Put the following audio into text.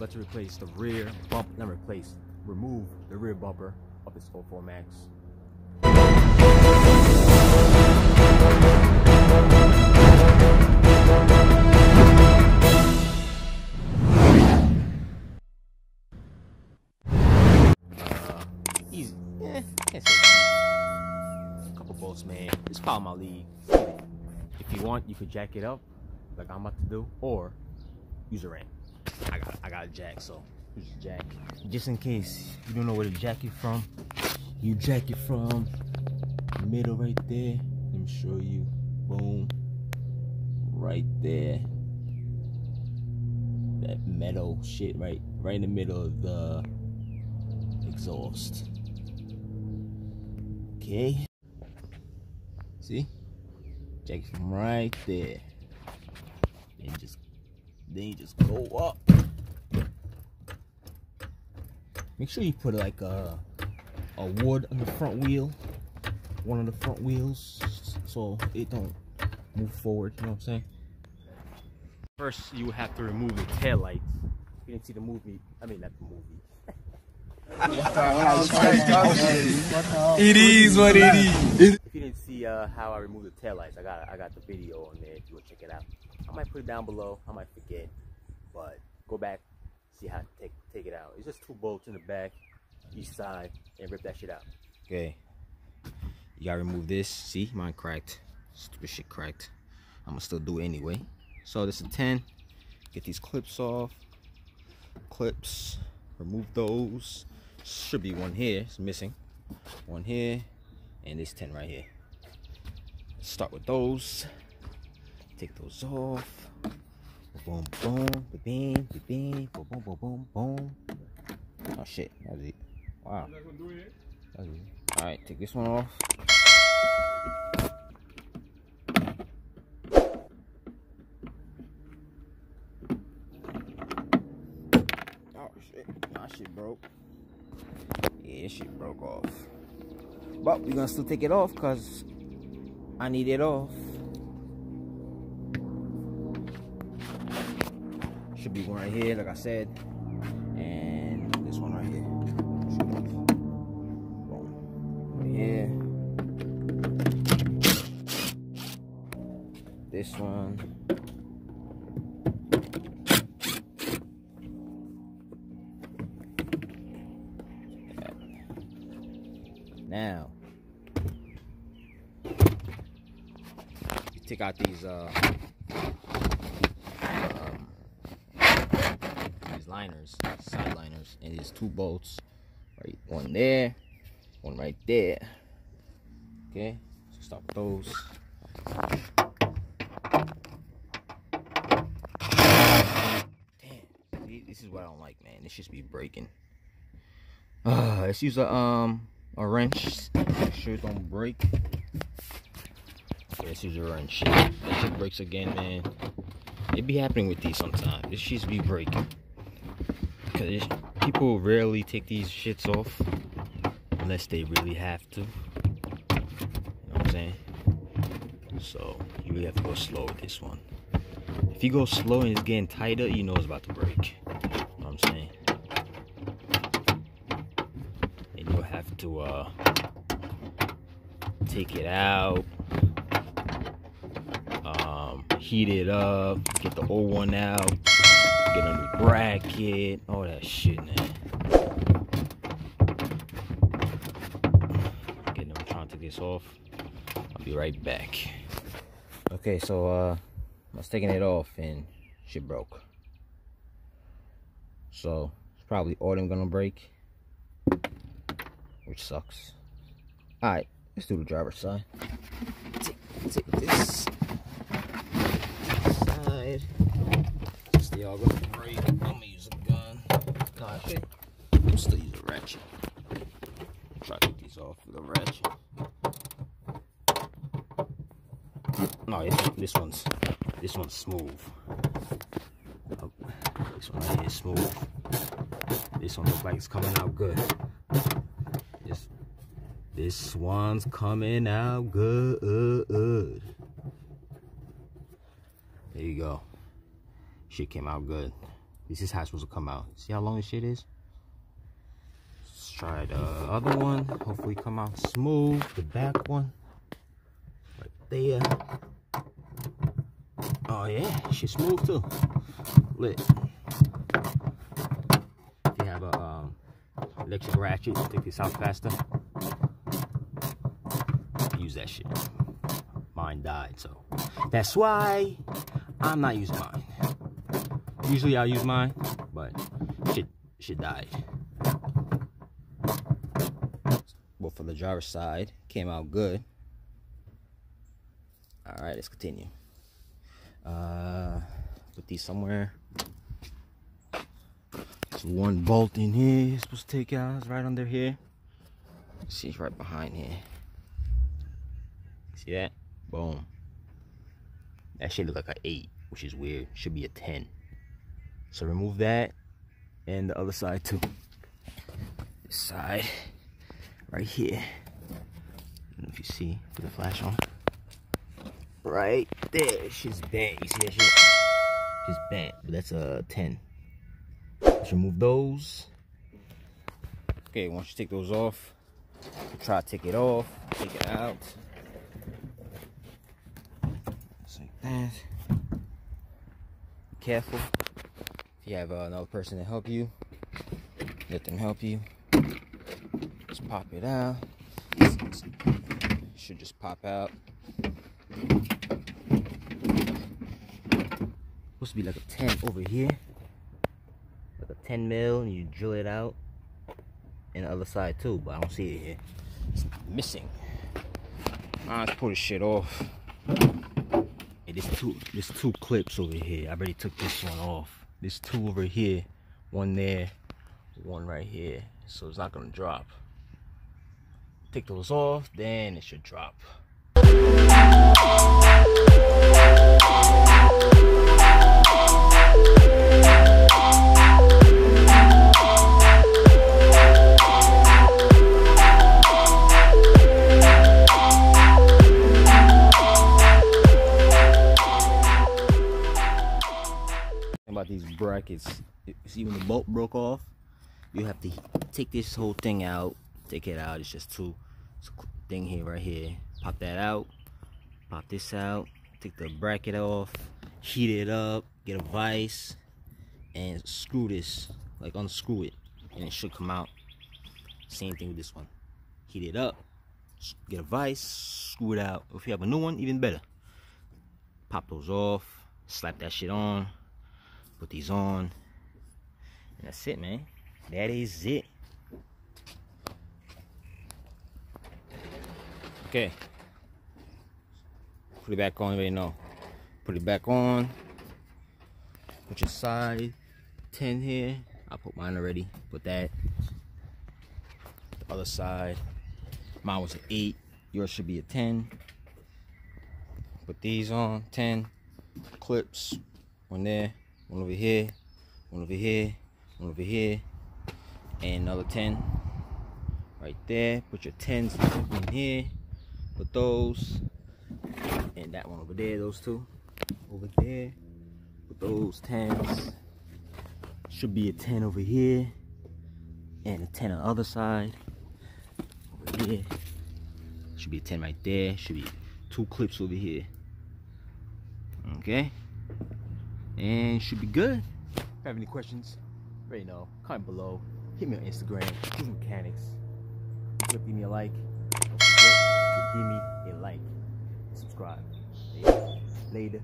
about to replace the rear bump, not replace, remove the rear bumper of this 04 Max. Easy. Can't say a couple bolts, man. It's probably my league. If you want, you could jack it up like I'm about to do, or use a ramp. I got a jack, so use a jack. Just in case you don't know where to jack it from, you jack it from the middle right there. Let me show you. Boom. Right there. That metal shit right in the middle of the exhaust. Okay. See? Jack it from right there. Then you just go up. Make sure you put like a wood on the front wheel, one of the front wheels, so it don't move forward. You know what I'm saying? First, you have to remove the tail lights. You didn't see the movie. I mean, not the movie. It is what it is. If you didn't see how I removed the tail lights, I got the video on there if you want to check it out. I might put it down below. I might forget, but go back, see how to take it out. It's just 2 bolts in the back, each side, and rip that shit out. Okay, you gotta remove this. See, mine cracked. Stupid shit cracked. I'm gonna still do it anyway. So this is a 10. Get these clips off. Clips. Remove those. Should be one here. It's missing. One here, and this 10 right here. Start with those. Take those off. Boom, boom, bing, bing, boom, boom, boom, boom, boom. Oh shit, that was it. Wow. That was it. All right, take this one off. Oh shit, my shit broke. Yeah, shit broke off. But we're gonna still take it off because I need it off. Should be one right here, like I said, and this one right here. Boom. Right here. This one. Now, you take out these liners, side liners, and there's 2 bolts, right? One there, one right there. Okay, so stop those. Damn, this is what I don't like, man. This just be breaking. Let's use a wrench. Make sure it don't break. Okay, let's use a wrench. That shit breaks again, man. It be happening with these sometimes. This shit be breaking. Because people rarely take these shits off unless they really have to. You know what I'm saying? So you really have to go slow with this one. If you go slow and it's getting tighter, you know it's about to break. You know what I'm saying? And you'll have to take it out, heat it up, get the old one out, get a new bracket, all that shit, man. Okay, I'm trying to take this off. I'll be right back. Okay, so I was taking it off and shit broke. So it's probably all them gonna break, which sucks. Alright, let's do the driver's side. Take this side. They all gonna break. I'm gonna use a gun. No, actually, I'm still use a ratchet. Try to get these off with a ratchet. No, this one's smooth. Oh, this one right here is smooth. This one looks like it's coming out good. This one's coming out good. There you go. Shit came out good. This is how it's supposed to come out. See how long this shit is? Let's try the other one. Hopefully come out smooth. The back one. Right there. Oh yeah, shit's smooth too. Lit. If you have a electric ratchet to take this out faster, use that shit. Mine died, so that's why I'm not using mine. Usually I'll use mine, but shit died. Well, for the driver's side, came out good. All right, let's continue. Put these somewhere. There's one bolt in here. It's supposed to take out. It's right under here. See, it's right behind here. See that? Boom. That shit look like an 8, which is weird. Should be a 10. So remove that, and the other side too. This side, right here. I don't know if you see. Put the flash on. Right there. Shit's bent. You see that shit? Just bent. But that's a 10. Let's remove those. Okay, once you take those off, try to take it off. Take it out. Just like that. Be careful. If you have another person to help you, let them help you. Just pop it out. Should just pop out. Supposed to be like a 10 over here, like a 10 mil, and you drill it out. And the other side too, but I don't see it here. It's missing. Let's pull this shit off. Hey, there's two clips over here. I already took this one off. There's 2 over here, 1 there, 1 right here. So it's not gonna drop. Take those off, then it should drop. About these brackets, see when the bolt broke off, you have to take this whole thing out. Take it out. It's just it's a thing here, right here. Pop that out. Pop this out. Take the bracket off. Heat it up. Get a vise and screw this, like unscrew it, and it should come out. Same thing with this one. Heat it up. Get a vise. Screw it out. If you have a new one, even better. Pop those off. Slap that shit on. Put these on, and that's it, man. That is it. Okay, put it back on. Already know. Put it back on. Put your side 10 here. I put mine already. Put that. The other side. Mine was an 8. Yours should be a 10. Put these on 10 clips. One there. 1 over here, 1 over here, 1 over here, and another 10 right there. Put your 10s in here, put those, and that one over there, those 2 over there. Put those 10s. Should be a 10 over here, and a 10 on the other side. Over here. Should be a 10 right there. Should be 2 clips over here. Okay? And should be good. If you have any questions, already know, comment below. Hit me on Instagram, Choose Mechanics. Give me a like. Don't forget to give me a like and subscribe. Later.